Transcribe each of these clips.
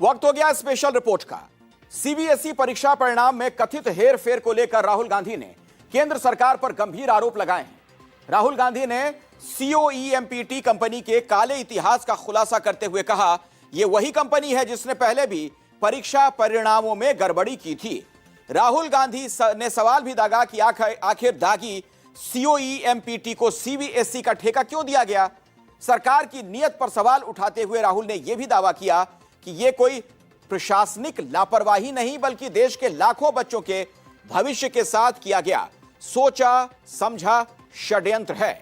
वक्त हो गया स्पेशल रिपोर्ट का। सीबीएसई परीक्षा परिणाम में कथित हेरफेर को लेकर राहुल गांधी ने केंद्र सरकार पर गंभीर आरोप लगाए हैं। राहुल गांधी ने COEMPT कंपनी के काले इतिहास का खुलासा करते हुए कहा, यह वही कंपनी है जिसने पहले भी परीक्षा परिणामों में गड़बड़ी की थी। राहुल गांधी ने सवाल भी दागा कि आखिर दागी COEMPT को CBSE का ठेका क्यों दिया गया। सरकार की नीयत पर सवाल उठाते हुए राहुल ने यह भी दावा किया कि यह कोई प्रशासनिक लापरवाही नहीं बल्कि देश के लाखों बच्चों के भविष्य के साथ किया गया सोचा समझा षड्यंत्र है।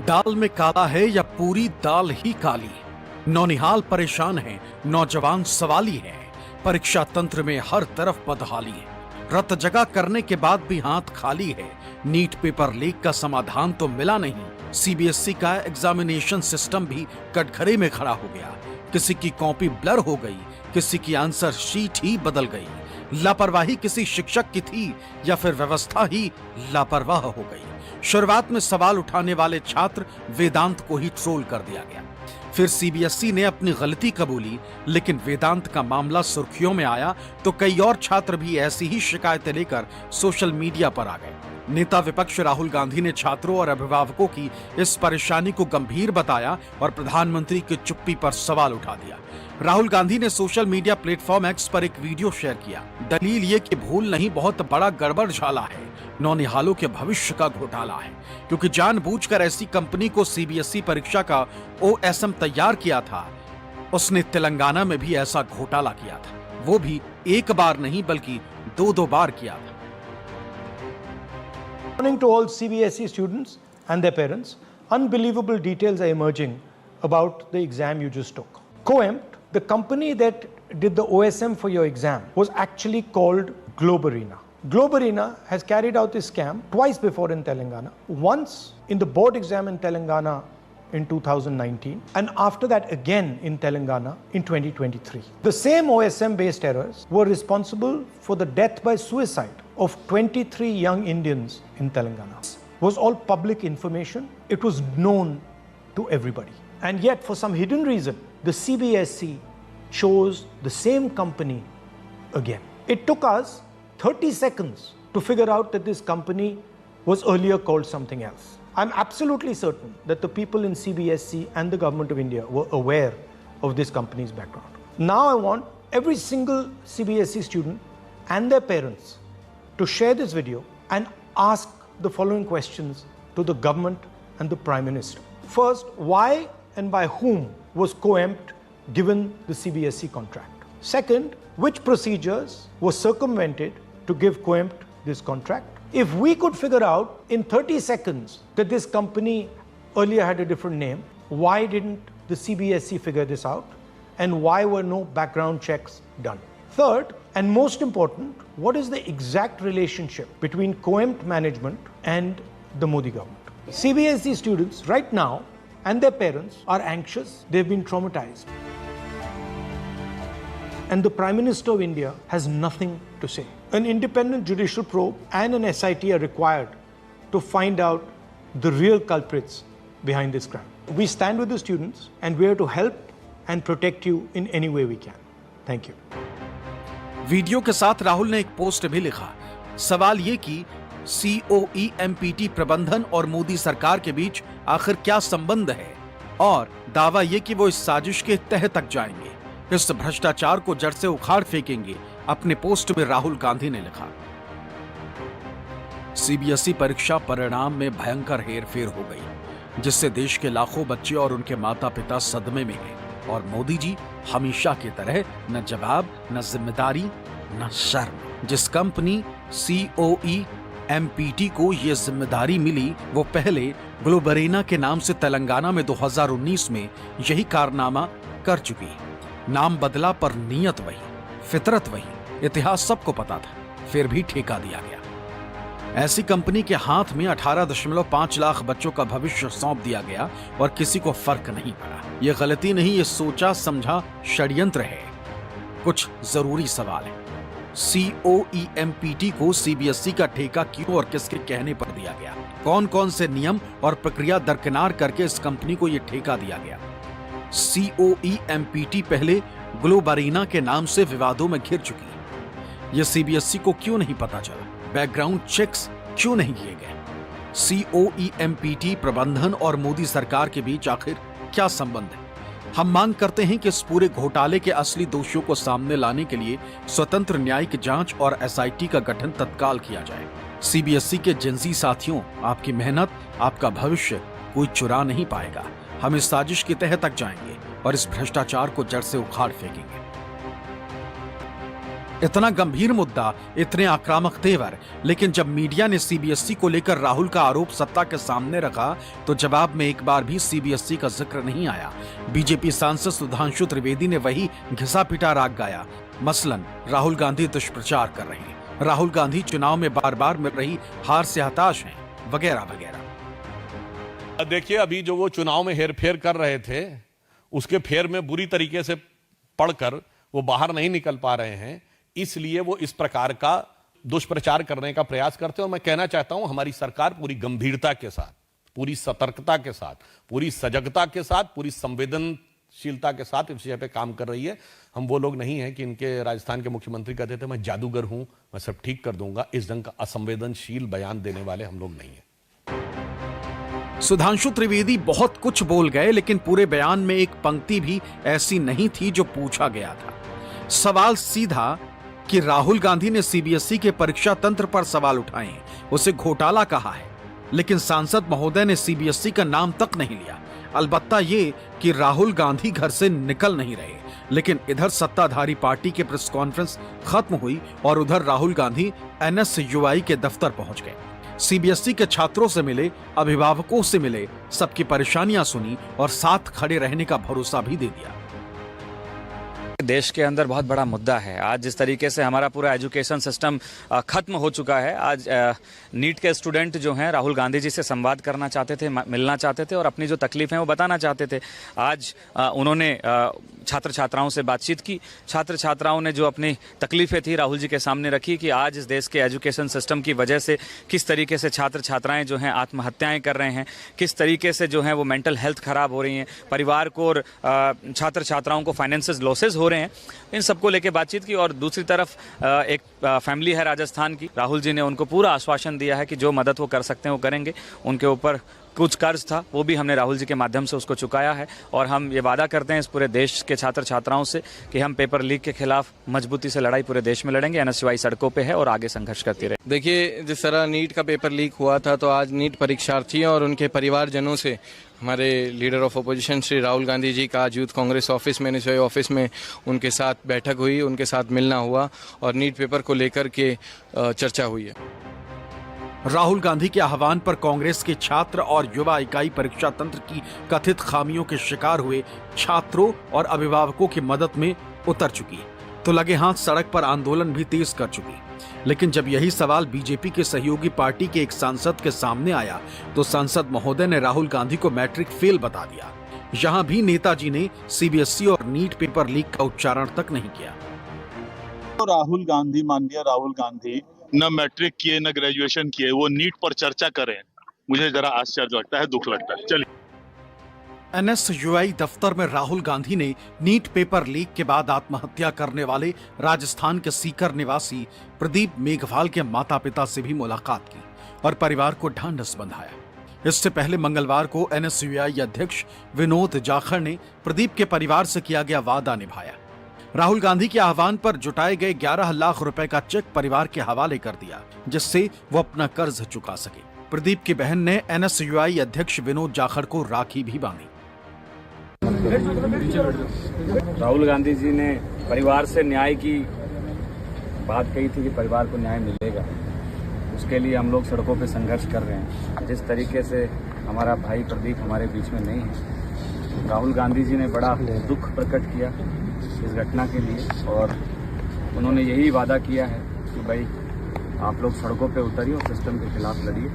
दाल में काला है या पूरी दाल ही काली। नौनिहाल परेशान है, नौजवान सवाली है। परीक्षा तंत्र में हर तरफ बदहाली है। रत जगह करने के बाद भी हाथ खाली है। नीट पेपर लीक का समाधान तो मिला नहीं। सीबीएसई का एग्जामिनेशन सिस्टम भी कटघरे में खड़ा हो गया। किसी की कॉपी ब्लर हो गई, किसी की आंसर शीट ही बदल गई। लापरवाही किसी शिक्षक की थी या फिर व्यवस्था ही लापरवाह हो गई। शुरुआत में सवाल उठाने वाले छात्र वेदांत को ही ट्रोल कर दिया गया। फिर सीबीएसई ने अपनी गलती कबूली, लेकिन वेदांत का मामला सुर्खियों में आया तो कई और छात्र भी ऐसी ही शिकायतें लेकर सोशल मीडिया पर आ गए। नेता विपक्ष राहुल गांधी ने छात्रों और अभिभावकों की इस परेशानी को गंभीर बताया और प्रधानमंत्री की चुप्पी पर सवाल उठा दिया। राहुल गांधी ने सोशल मीडिया प्लेटफॉर्म एक्स पर एक वीडियो शेयर किया। दलील ये कि भूल नहीं, बहुत बड़ा गड़बड़ झाला है। नौनिहालों के भविष्य का घोटाला है, क्योंकि जानबूझकर ऐसी कंपनी को सीबीएसई परीक्षा का OSM तैयार किया था। उसने तेलंगाना में भी ऐसा घोटाला किया था, वो भी एक बार नहीं बल्कि दो बार किया था। Morning to all CBSE students and their parents. Unbelievable details are emerging about the exam you just took. COEMPT, the company that did the OSM for your exam, was actually called Globarina. Globarina has carried out this scam twice before in Telangana. Once in the board exam in Telangana in 2019 and after that again in Telangana in 2023. The same OSM based errors were responsible for the death by suicide of 23 young Indians in Telangana. It was all public information. It was known to everybody. And yet for some hidden reason, the CBSE chose the same company again. It took us 30 seconds to figure out that this company was earlier called something else. I'm absolutely certain that the people in CBSE and the government of India were aware of this company's background. Now I want every single CBSE student and their parents to share this video and ask the following questions to the government and the Prime Minister. First, why and by whom was COEMPT given the CBSE contract? Second, which procedures were circumvented to give COEMPT this contract? If we could figure out in 30 seconds that this company earlier had a different name, why didn't the CBSE figure this out? And why were no background checks done? Third, and most important, what is the exact relationship between COEMPT management and the Modi government? CBSE students right now and their parents are anxious, they've been traumatized. And the Prime Minister of India has nothing to say. An independent judicial probe and an SIT are required to find out the real culprits behind this crime. We stand with the students and we are to help and protect you in any way we can. Thank you. Video के साथ राहुल ने एक post भी लिखा। सवाल ये कि COEMPT प्रबंधन और मोदी सरकार के बीच आखिर क्या संबंध है, और दावा ये कि वो इस साजिश के तह तक जाएंगे, इस भ्रष्टाचार को जड़ से उखाड़ फेंकेंगे। अपने पोस्ट में राहुल गांधी ने लिखा, सीबीएसई परीक्षा परिणाम में भयंकर हेरफेर हो गई, जिससे देश के लाखों बच्चे और उनके माता पिता सदमे में हैं। और मोदी जी हमेशा की तरह न जवाब, न जिम्मेदारी, न शर्म। जिस कंपनी COEMPT को यह जिम्मेदारी मिली, वो पहले ग्लोबरीना के नाम से तेलंगाना में 2019 में यही कारनामा कर चुकी है। नाम बदला पर नीयत वही, फितरत वही, इतिहास सबको पता था, फिर भी ठेका दिया गया। ऐसी कंपनी के हाथ में 18.5 लाख बच्चों का भविष्य सौंप दिया गया और किसी को फर्क नहीं पड़ा। ये गलती नहीं, ये सोचा समझा षड्यंत्र है। कुछ जरूरी सवाल है। COEMPT को CBSE का ठेका क्यों और किसके कहने पर दिया गया? कौन कौन से नियम और प्रक्रिया दरकिनार करके इस कंपनी को यह ठेका दिया गया? COEMPT पहले ग्लोब अरीना के नाम से विवादों में घिर चुकी है। यह CBSE को क्यों नहीं पता चला? बैकग्राउंड चेक्स क्यों नहीं किए गए? COEMPT प्रबंधन और मोदी सरकार के बीच आखिर क्या संबंध है? हम मांग करते हैं कि इस पूरे घोटाले के असली दोषियों को सामने लाने के लिए स्वतंत्र न्यायिक जांच और SIT का गठन तत्काल किया जाए। CBSE के जिंसी साथियों, आपकी मेहनत, आपका भविष्य कोई चुरा नहीं पाएगा। हम इस साजिश की तह तक जाएंगे और इस भ्रष्टाचार को जड़ से उखाड़ फेंकेंगे। इतना गंभीर मुद्दा, इतने आक्रामक तेवर, लेकिन जब मीडिया ने CBSE को लेकर राहुल का आरोप सत्ता के सामने रखा तो जवाब में एक बार भी CBSE का जिक्र नहीं आया। बीजेपी सांसद सुधांशु त्रिवेदी ने वही घिसा पिटा राग गाया। मसलन राहुल गांधी दुष्प्रचार कर रहे हैं, राहुल गांधी चुनाव में बार बार मिल रही हार से हताश हैं, वगैरह वगैरह। देखिए, अभी जो वो चुनाव में हेरफेर कर रहे थे, उसके फेर में बुरी तरीके से पढ़कर वो बाहर नहीं निकल पा रहे हैं, इसलिए वो इस प्रकार का दुष्प्रचार करने का प्रयास करते हैं। और मैं कहना चाहता हूं, हमारी सरकार पूरी गंभीरता के साथ, पूरी सतर्कता के साथ, पूरी सजगता के साथ, पूरी संवेदनशीलता के साथ इस विषय पे काम कर रही है। हम वो लोग नहीं हैं कि इनके राजस्थान के मुख्यमंत्री कहते थे मैं जादूगर हूं, मैं सब ठीक कर दूंगा। इस ढंग का असंवेदनशील बयान देने वाले हम लोग नहीं हैं। सुधांशु त्रिवेदी बहुत कुछ बोल गए, लेकिन पूरे बयान में एक पंक्ति भी ऐसी नहीं थी जो पूछा गया था। सवाल सीधा कि राहुल गांधी ने CBSE के परीक्षा तंत्र पर सवाल उठाए, उसे घोटाला कहा है, लेकिन सांसद महोदय ने CBSE का नाम तक नहीं लिया। अलबत्ता ये कि राहुल गांधी घर से निकल नहीं रहे, लेकिन इधर सत्ताधारी पार्टी के प्रेस कॉन्फ्रेंस खत्म हुई और उधर राहुल गांधी NSUI के दफ्तर पहुंच गए। CBSE के छात्रों से मिले, अभिभावकों से मिले, सबकी परेशानियां सुनी और साथ खड़े रहने का भरोसा भी दे दिया। देश के अंदर बहुत बड़ा मुद्दा है। आज जिस तरीके से हमारा पूरा एजुकेशन सिस्टम खत्म हो चुका है, आज नीट के स्टूडेंट जो हैं राहुल गांधी जी से संवाद करना चाहते थे, मिलना चाहते थे और अपनी जो तकलीफ है वो बताना चाहते थे। आज उन्होंने छात्र छात्राओं से बातचीत की। छात्र छात्राओं ने जो अपनी तकलीफें थी राहुल जी के सामने रखी कि आज इस देश के एजुकेशन सिस्टम की वजह से किस तरीके से छात्र छात्राएं जो हैं आत्महत्याएं कर रहे हैं, किस तरीके से जो है वो मेंटल हेल्थ खराब हो रही है, परिवार को और छात्र छात्राओं को फाइनेंशियल लॉसेज हो रहे हैं। इन सबको लेके बातचीत की। और दूसरी तरफ एक फैमिली है राजस्थान की, राहुल जी ने उनको पूरा आश्वासन दिया है कि जो मदद वो कर सकते हैं वो करेंगे। उनके ऊपर कुछ कर्ज था, वो भी हमने राहुल जी के माध्यम से उसको चुकाया है। और हम ये वादा करते हैं इस पूरे देश के छात्र छात्राओं से कि हम पेपर लीक के खिलाफ मजबूती से लड़ाई पूरे देश में लड़ेंगे। NSUI सड़कों पे है और आगे संघर्ष करती रहे। देखिए, जिस तरह नीट का पेपर लीक हुआ था, तो आज नीट परीक्षार्थियों और उनके परिवारजनों से हमारे leader of opposition Shri Rahul Gandhi ji का आज यूथ कांग्रेस ऑफिस में, NSUI ऑफिस में उनके साथ बैठक हुई, उनके साथ मिलना हुआ और नीट पेपर को लेकर के चर्चा हुई है। राहुल गांधी के आह्वान पर कांग्रेस के छात्र और युवा इकाई परीक्षा तंत्र की कथित खामियों के शिकार हुए छात्रों और अभिभावकों की मदद में उतर चुकी है, तो लगे हाथ सड़क पर आंदोलन भी तेज कर चुकी। लेकिन जब यही सवाल बीजेपी के सहयोगी पार्टी के एक सांसद के सामने आया तो सांसद महोदय ने राहुल गांधी को मैट्रिक फेल बता दिया। यहां भी नेताजी ने CBSE और नीट पेपर लीक का उच्चारण तक नहीं किया। तो राहुल गांधी, माननीय राहुल गांधी न मैट्रिक किए न ग्रेजुएशन किए, वो नीट पर चर्चा करें, मुझे जरा आश्चर्य लगता है, दुख लगता है। चलिए। NSUI दफ्तर में राहुल गांधी ने नीट पेपर लीक के बाद आत्महत्या करने वाले राजस्थान के सीकर निवासी प्रदीप मेघवाल के माता पिता से भी मुलाकात की और परिवार को ढांढस बंधाया। इससे पहले मंगलवार को NSUI अध्यक्ष विनोद जाखड़ ने प्रदीप के परिवार से किया गया वादा निभाया। राहुल गांधी के आह्वान पर जुटाए गए 11 लाख रुपए का चेक परिवार के हवाले कर दिया, जिससे वो अपना कर्ज चुका सके। प्रदीप की बहन ने NSUI अध्यक्ष विनोद जाखड़ को राखी भी बांधी। राहुल गांधी जी ने परिवार से न्याय की बात कही थी कि परिवार को न्याय मिलेगा, उसके लिए हम लोग सड़कों पे संघर्ष कर रहे हैं। जिस तरीके से हमारा भाई प्रदीप हमारे बीच में नहीं है, राहुल गांधी जी ने बड़ा दुख प्रकट किया इस घटना के लिए और उन्होंने यही वादा किया है कि भाई आप लोग सड़कों पे उतरिए और सिस्टम के खिलाफ लड़िए।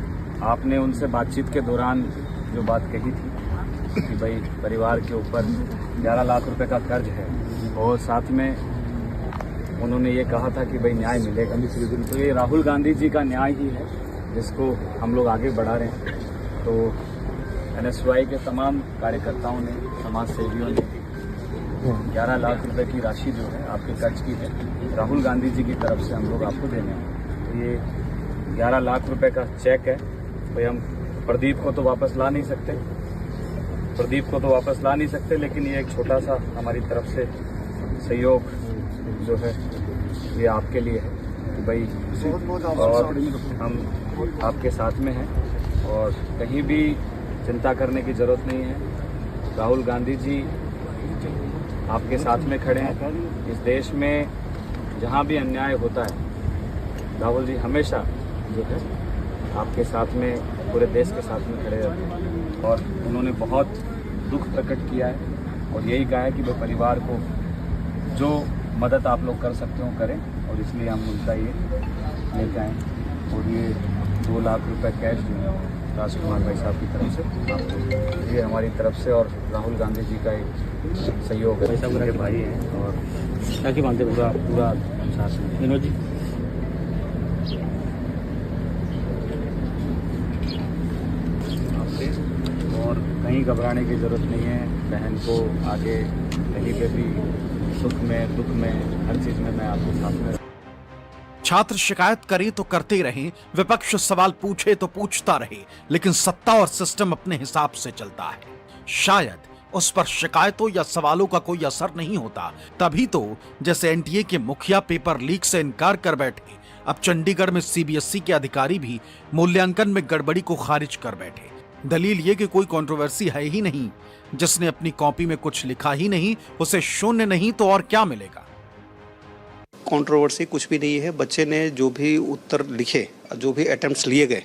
आपने उनसे बातचीत के दौरान जो बात कही थी कि भाई परिवार के ऊपर 11 लाख रुपए का कर्ज है और साथ में उन्होंने ये कहा था कि भाई न्याय मिलेगा, तो ये राहुल गांधी जी का न्याय ही है जिसको हम लोग आगे बढ़ा रहे हैं। तो NSY के तमाम कार्यकर्ताओं ने, समाज सेवियों ने 11 लाख रुपए की राशि जो है आपके कर्ज की है राहुल गांधी जी की तरफ से हम लोग आपको देने हैं। तो ये 11 लाख रुपए का चेक है। भाई हम प्रदीप को तो वापस ला नहीं सकते, लेकिन ये एक छोटा सा हमारी तरफ से सहयोग जो है ये आपके लिए है कि भाई, और हम आपके साथ में हैं और कहीं भी चिंता करने की जरूरत नहीं है। राहुल गांधी जी आपके साथ में खड़े हैं। इस देश में जहां भी अन्याय होता है राहुल जी हमेशा जो है आपके साथ में, पूरे देश के साथ में खड़े रहते हैं और उन्होंने बहुत दुख प्रकट किया है और यही कहा है कि वह परिवार को जो मदद आप लोग कर सकते हो करें, और इसलिए हम उनका ये लेके आए। और ये 2 लाख रुपए कैश जो है राजकुमार भाई साहब की तरफ से आपको, ये हमारी तरफ से और राहुल गांधी जी का एक सहयोग है। उनके भाई हैं और पूरा अनुशासन जी। और कहीं घबराने की जरूरत नहीं है। बहन को आगे कहीं पे भी सुख में दुख में हर चीज में मैं आपके साथ में। छात्र शिकायत करे तो करते रहें, विपक्ष सवाल पूछे तो पूछता रहे, लेकिन सत्ता और सिस्टम अपने हिसाब से चलता है। शायद उस पर शिकायतों या सवालों का कोई असर नहीं होता, तभी तो जैसे NTA के मुखिया पेपर लीक से इनकार कर बैठे, अब चंडीगढ़ में CBSE के अधिकारी भी मूल्यांकन में गड़बड़ी को खारिज कर बैठे। दलील ये कि कोई कंट्रोवर्सी है ही नहीं, जिसने अपनी कॉपी में कुछ लिखा ही नहीं उसे शून्य नहीं तो और क्या मिलेगा। कंट्रोवर्सी कुछ भी नहीं है। बच्चे ने जो भी उत्तर लिखे, जो भी अटेम्प्ट्स लिए गए,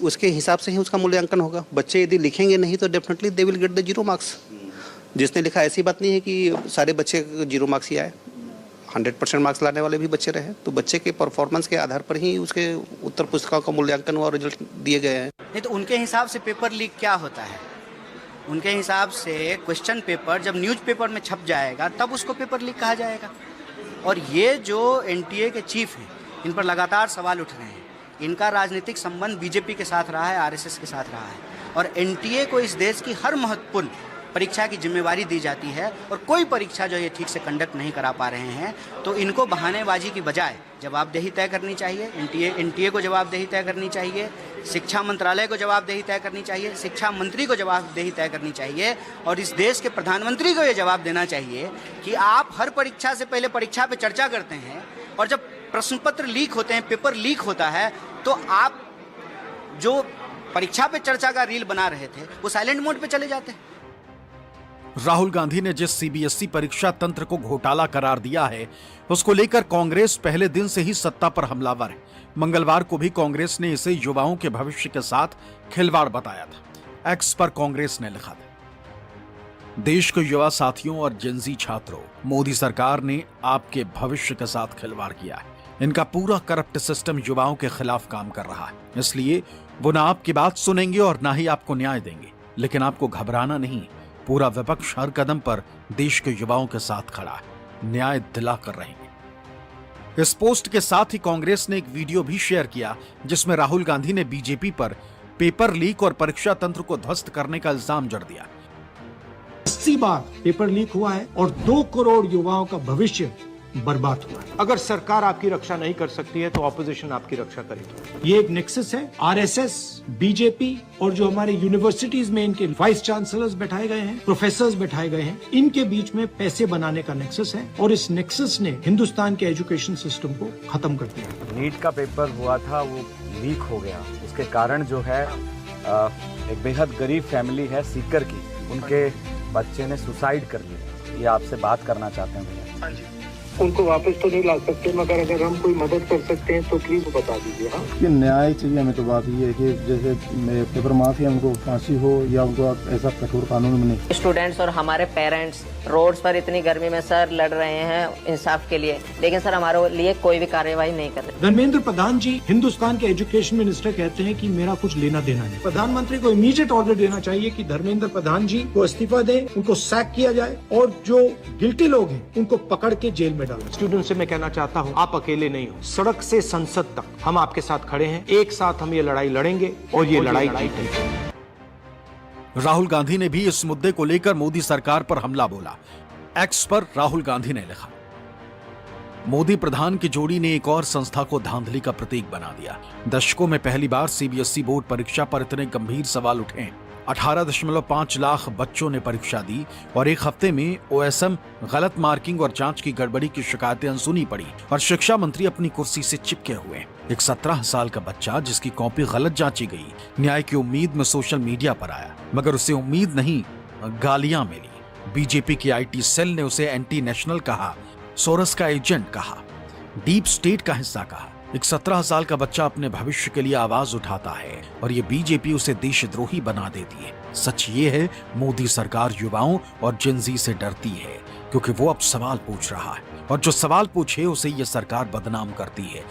उसके हिसाब से ही उसका मूल्यांकन होगा। बच्चे यदि लिखेंगे नहीं तो definitely they will get the 0 marks. जिसने लिखा, ऐसी बात नहीं है कि सारे बच्चे 0 मार्क्स ही आए, 100% मार्क्स लाने वाले भी बच्चे रहे। तो बच्चे के परफॉर्मेंस के आधार पर ही उसके उत्तर पुस्तिकाओं का मूल्यांकन हुआ और रिजल्ट दिए गए हैं। नहीं तो उनके हिसाब से पेपर लीक क्या होता है? उनके हिसाब से क्वेश्चन पेपर जब न्यूज़पेपर में छप जाएगा तब उसको पेपर लीक कहा जाएगा। और ये जो NTA के चीफ हैं, इन पर लगातार सवाल उठ रहे हैं। इनका राजनीतिक संबंध BJP के साथ रहा है, RSS के साथ रहा है, और NTA को इस देश की हर महत्वपूर्ण परीक्षा की जिम्मेवारी दी जाती है और कोई परीक्षा जो ये ठीक से कंडक्ट नहीं करा पा रहे हैं, तो इनको बहानेबाजी की बजाय जवाबदेही तय करनी चाहिए। NTA को जवाबदेही तय करनी चाहिए, शिक्षा मंत्रालय को जवाबदेही तय करनी चाहिए, शिक्षा मंत्री को जवाबदेही तय करनी चाहिए, और इस देश के प्रधानमंत्री को ये जवाब देना चाहिए कि आप हर परीक्षा से पहले परीक्षा पे चर्चा करते हैं, और जब प्रश्न पत्र लीक होते हैं, पेपर लीक होता है, तो आप जो परीक्षा पे चर्चा का रील बना रहे थे वो साइलेंट मोड पे चले जाते हैं। राहुल गांधी ने जिस CBSE परीक्षा तंत्र को घोटाला करार दिया है, उसको लेकर कांग्रेस पहले दिन से ही सत्ता पर हमलावर है। मंगलवार को भी कांग्रेस ने इसे युवाओं के भविष्य के साथ खिलवाड़ बताया था। एक्स पर कांग्रेस ने लिखा था, देश के युवा साथियों और जेनजी छात्रों, मोदी सरकार ने आपके भविष्य के साथ खिलवाड़ किया है। इनका पूरा करप्ट सिस्टम युवाओं के खिलाफ काम कर रहा है, इसलिए वो ना आपकी बात सुनेंगे और ना ही आपको न्याय देंगे। लेकिन आपको घबराना नहीं, पूरा विपक्ष हर कदम पर देश के युवाओं के साथ खड़ा है, न्याय दिला कर रहेंगे। इस पोस्ट के साथ ही कांग्रेस ने एक वीडियो भी शेयर किया जिसमें राहुल गांधी ने BJP पर पेपर लीक और परीक्षा तंत्र को ध्वस्त करने का इल्जाम जड़ दिया। 80 बार पेपर लीक हुआ है और 2 करोड़ युवाओं का भविष्य बर्बाद हुआ है। अगर सरकार आपकी रक्षा नहीं कर सकती है तो ऑपोजिशन आपकी रक्षा करेगी। ये एक नेक्सस है। RSS, BJP और जो हमारे यूनिवर्सिटीज में इनके वाइस चांसलर्स बैठाए गए हैं, प्रोफेसर्स बैठाए गए हैं, इनके बीच में पैसे बनाने का नेक्सस है, और इस नेक्सस ने हिंदुस्तान के एजुकेशन सिस्टम को खत्म कर दिया। नीट का पेपर हुआ था, वो लीक हो गया। उसके कारण जो है एक बेहद गरीब फैमिली है सीकर की, उनके बच्चे ने सुसाइड कर लिया। ये आपसे बात करना चाहते हैं भैया। उनको वापस तो नहीं ला सकते, मगर अगर हम कोई मदद कर सकते हैं तो प्लीज बता दीजिए। हाँ, ये न्याय चाहिए हमें। तो बात ये है कि जैसे पेपर माफिया उनको फांसी हो या उनको ऐसा कठोर कानून बने। स्टूडेंट्स और हमारे पेरेंट्स रोड्स पर इतनी गर्मी में सर लड़ रहे हैं इंसाफ के लिए, लेकिन सर हमारे लिए कोई भी कार्रवाई नहीं कर रहे। धर्मेंद्र प्रधान जी हिंदुस्तान के एजुकेशन मिनिस्टर कहते हैं कि मेरा कुछ लेना देना नहीं। प्रधानमंत्री को इमीडिएट ऑर्डर देना चाहिए कि धर्मेंद्र प्रधान जी को इस्तीफा दें, उनको सैक किया जाए और जो गिल्टी लोग हैं उनको पकड़ के जेल में डालें। स्टूडेंट से मैं कहना चाहता हूँ, आप अकेले नहीं हो। सड़क से संसद तक हम आपके साथ खड़े हैं, एक साथ हम ये लड़ाई लड़ेंगे और ये लड़ाई जीतेंगे। राहुल गांधी ने भी इस मुद्दे को लेकर मोदी सरकार पर हमला बोला। एक्स पर राहुल गांधी ने लिखा, मोदी प्रधान की जोड़ी ने एक और संस्था को धांधली का प्रतीक बना दिया। दशकों में पहली बार सीबीएसई बोर्ड परीक्षा पर इतने गंभीर सवाल उठे। 18.5 लाख बच्चों ने परीक्षा दी और एक हफ्ते में ओएसएम गलत मार्किंग और जांच की गड़बड़ी की शिकायतें अनसुनी पड़ी और शिक्षा मंत्री अपनी कुर्सी से चिपके हुए। एक 17 साल का बच्चा जिसकी कॉपी गलत जांची गई, न्याय की उम्मीद में सोशल मीडिया पर आया, मगर उसे उम्मीद नहीं गालियां मिली। बीजेपी की आईटी सेल ने उसे एंटी नेशनल कहा, सोरस का एजेंट कहा, डीप स्टेट का हिस्सा कहा। एक 17 साल का बच्चा अपने भविष्य के लिए आवाज उठाता है और ये बीजेपी उसे देशद्रोही बना देती है। सच ये है, मोदी सरकार युवाओं और जिनजी से डरती है क्योंकि वो अब सवाल पूछ रहा है और जो सवाल पूछे उसे ये सरकार बदनाम करती है।